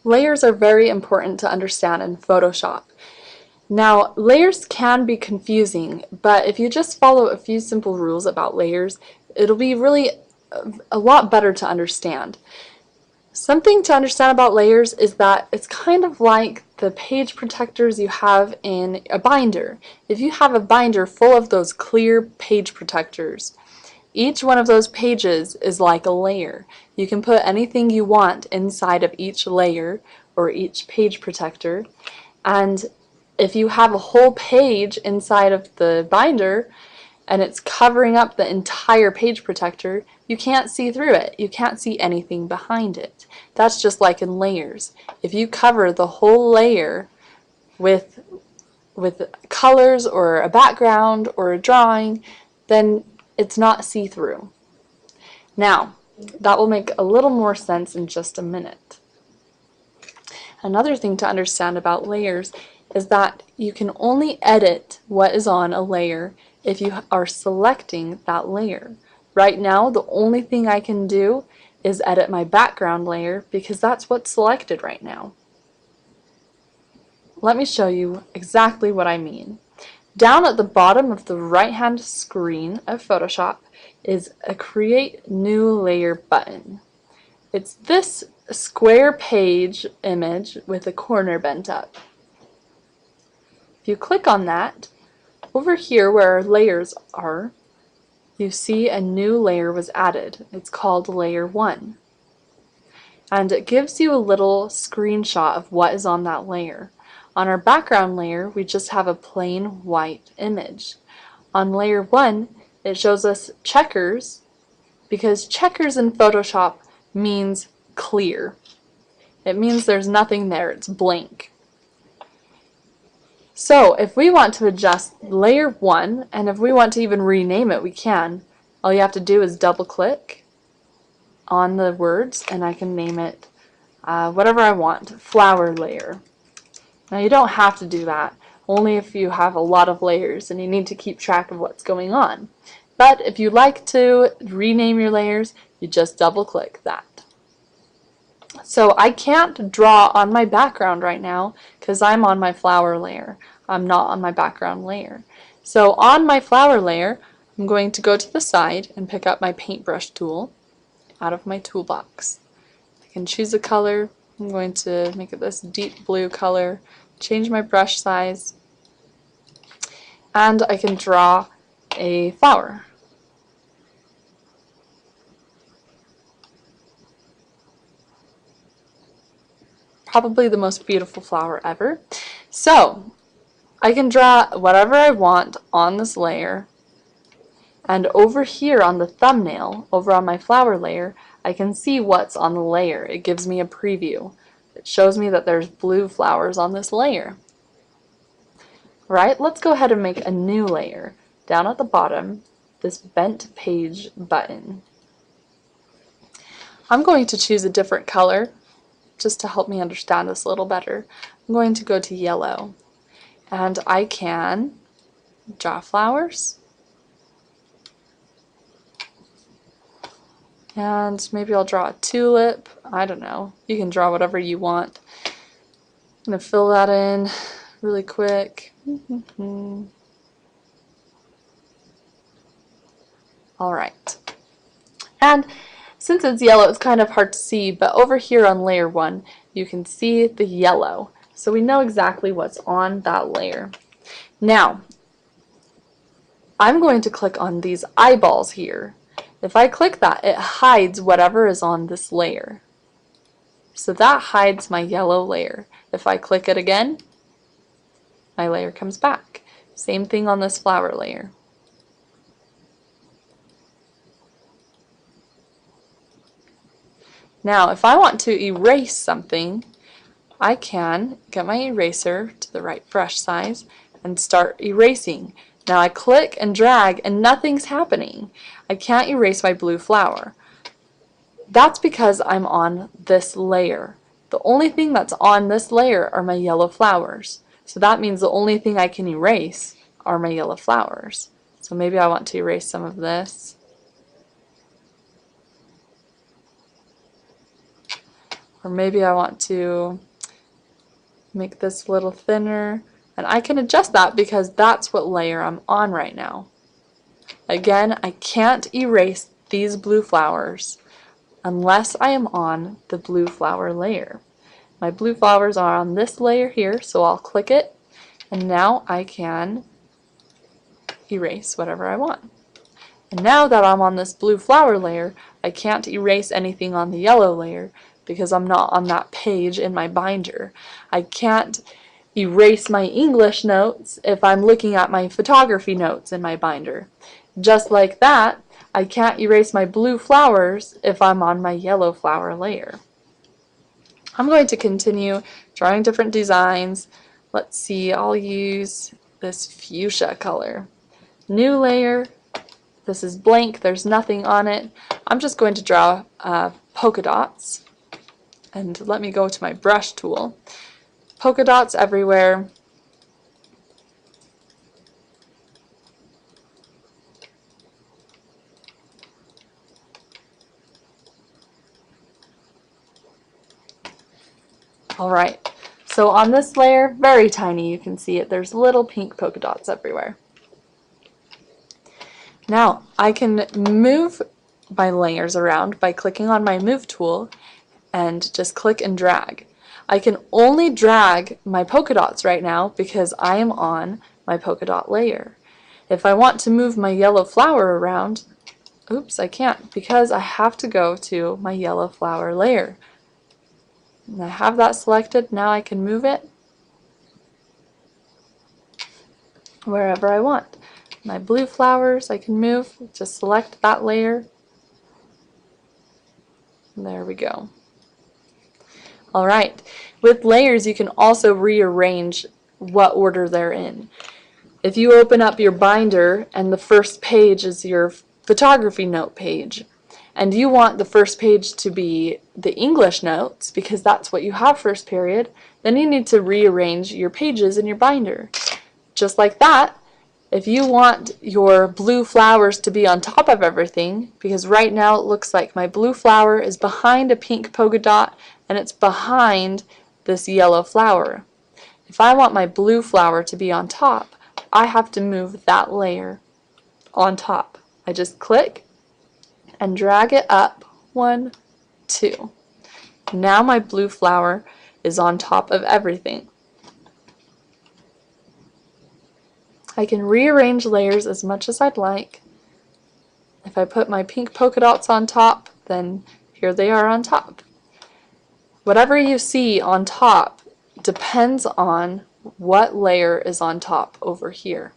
Layers are very important to understand in Photoshop. Now, layers can be confusing, but if you just follow a few simple rules about layers, it'll be really a lot better to understand. Something to understand about layers is that it's kind of like the page protectors you have in a binder. If you have a binder full of those clear page protectors, each one of those pages is like a layer. You can put anything you want inside of each layer or each page protector, and if you have a whole page inside of the binder and it's covering up the entire page protector, you can't see through it. You can't see anything behind it. That's just like in layers. If you cover the whole layer with colors or a background or a drawing, then it's not see-through. Now, that will make a little more sense in just a minute. Another thing to understand about layers is that you can only edit what is on a layer if you are selecting that layer. Right now, the only thing I can do is edit my background layer because that's what's selected right now. Let me show you exactly what I mean. Down at the bottom of the right-hand screen of Photoshop is a Create New Layer button. It's this square page image with a corner bent up. If you click on that, over here where our layers are, you see a new layer was added. It's called Layer 1. And it gives you a little screenshot of what is on that layer. On our background layer, we just have a plain white image. On Layer 1, it shows us checkers, because checkers in Photoshop means clear. It means there's nothing there, it's blank. So if we want to adjust Layer 1, and if we want to even rename it, we can. All you have to do is double click on the words and I can name it whatever I want, flower layer. Now you don't have to do that, only if you have a lot of layers and you need to keep track of what's going on. But if you'd like to rename your layers, you just double click that. So I can't draw on my background right now because I'm on my flower layer. I'm not on my background layer. So on my flower layer, I'm going to go to the side and pick up my paintbrush tool out of my toolbox. I can choose a color. I'm going to make it this deep blue color, change my brush size, and I can draw a flower. Probably the most beautiful flower ever. So I can draw whatever I want on this layer, and over here on the thumbnail, over on my flower layer, I can see what's on the layer. It gives me a preview. It shows me that there's blue flowers on this layer. Right, let's go ahead and make a new layer. Down at the bottom, this bent page button. I'm going to choose a different color just to help me understand this a little better. I'm going to go to yellow, and I can draw flowers, and maybe I'll draw a tulip. I don't know, you can draw whatever you want. I'm going to fill that in really quick. Alright, and since it's yellow, it's kind of hard to see, but over here on layer 1, you can see the yellow. So we know exactly what's on that layer. Now, I'm going to click on these eyeballs here. If I click that, it hides whatever is on this layer. So that hides my yellow layer. If I click it again, my layer comes back. Same thing on this flower layer. Now, if I want to erase something, I can get my eraser to the right brush size and start erasing. Now I click and drag and nothing's happening. I can't erase my blue flower. That's because I'm on this layer. The only thing that's on this layer are my yellow flowers. So that means the only thing I can erase are my yellow flowers. So maybe I want to erase some of this. Or maybe I want to make this a little thinner, and I can adjust that because that's what layer I'm on right now. Again, I can't erase these blue flowers unless I am on the blue flower layer. My blue flowers are on this layer here, so I'll click it, and now I can erase whatever I want. And now that I'm on this blue flower layer, I can't erase anything on the yellow layer because I'm not on that page in my binder. I can't erase my English notes if I'm looking at my photography notes in my binder. Just like that, I can't erase my blue flowers if I'm on my yellow flower layer. I'm going to continue drawing different designs. Let's see, I'll use this fuchsia color. New layer. This is blank, there's nothing on it. I'm just going to draw polka dots. And let me go to my brush tool. Polka dots everywhere. Alright, so on this layer, very tiny, you can see it, there's little pink polka dots everywhere. Now, I can move my layers around by clicking on my move tool and just click and drag. I can only drag my polka dots right now because I am on my polka dot layer. If I want to move my yellow flower around, oops, I can't because I have to go to my yellow flower layer. And I have that selected, now I can move it wherever I want. My blue flowers I can move, just select that layer. And there we go. Alright, with layers you can also rearrange what order they're in. If you open up your binder and the first page is your photography note page, and you want the first page to be the English notes because that's what you have first period, then you need to rearrange your pages in your binder. Just like that, if you want your blue flowers to be on top of everything, because right now it looks like my blue flower is behind a pink polka dot and it's behind this yellow flower. If I want my blue flower to be on top, I have to move that layer on top. I just click and drag it up 1, 2. Now my blue flower is on top of everything. I can rearrange layers as much as I'd like. If I put my pink polka dots on top, then here they are on top. Whatever you see on top depends on what layer is on top over here.